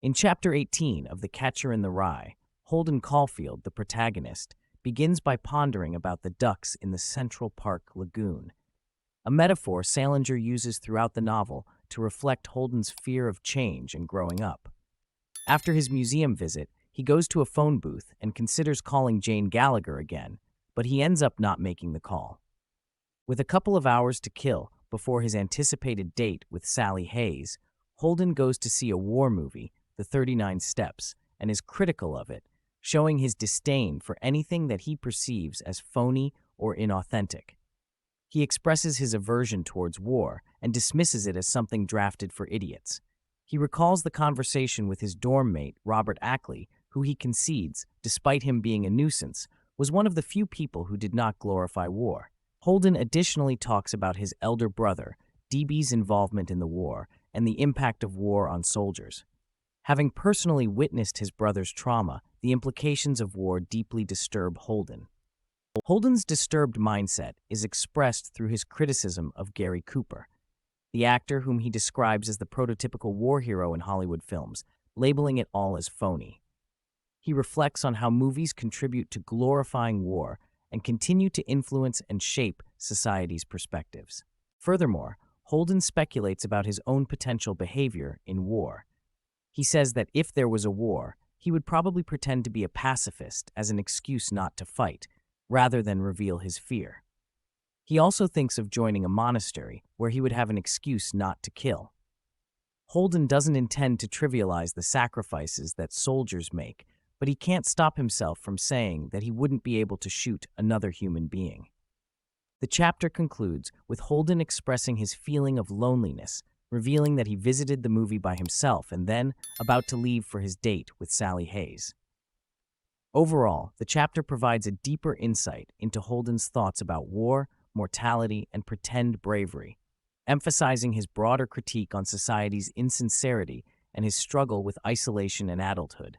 In Chapter 18 of The Catcher in the Rye, Holden Caulfield, the protagonist, begins by pondering about the ducks in the Central Park Lagoon, a metaphor Salinger uses throughout the novel to reflect Holden's fear of change and growing up. After his museum visit, he goes to a phone booth and considers calling Jane Gallagher again, but he ends up not making the call. With a couple of hours to kill before his anticipated date with Sally Hayes, Holden goes to see a war movie, The 39 Steps, and is critical of it, showing his disdain for anything that he perceives as phony or inauthentic. He expresses his aversion towards war and dismisses it as something drafted for idiots. He recalls the conversation with his dorm mate, Robert Ackley, who he concedes, despite him being a nuisance, was one of the few people who did not glorify war. Holden additionally talks about his elder brother, DB's involvement in the war, and the impact of war on soldiers. Having personally witnessed his brother's trauma, the implications of war deeply disturb Holden. Holden's disturbed mindset is expressed through his criticism of Gary Cooper, the actor whom he describes as the prototypical war hero in Hollywood films, labeling it all as phony. He reflects on how movies contribute to glorifying war and continue to influence and shape society's perspectives. Furthermore, Holden speculates about his own potential behavior in war. He says that if there was a war, he would probably pretend to be a pacifist as an excuse not to fight, rather than reveal his fear. He also thinks of joining a monastery where he would have an excuse not to kill. Holden doesn't intend to trivialize the sacrifices that soldiers make, but he can't stop himself from saying that he wouldn't be able to shoot another human being. The chapter concludes with Holden expressing his feeling of loneliness, revealing that he visited the movie by himself and then about to leave for his date with Sally Hayes. Overall, the chapter provides a deeper insight into Holden's thoughts about war, mortality, and pretend bravery, emphasizing his broader critique on society's insincerity and his struggle with isolation and adulthood.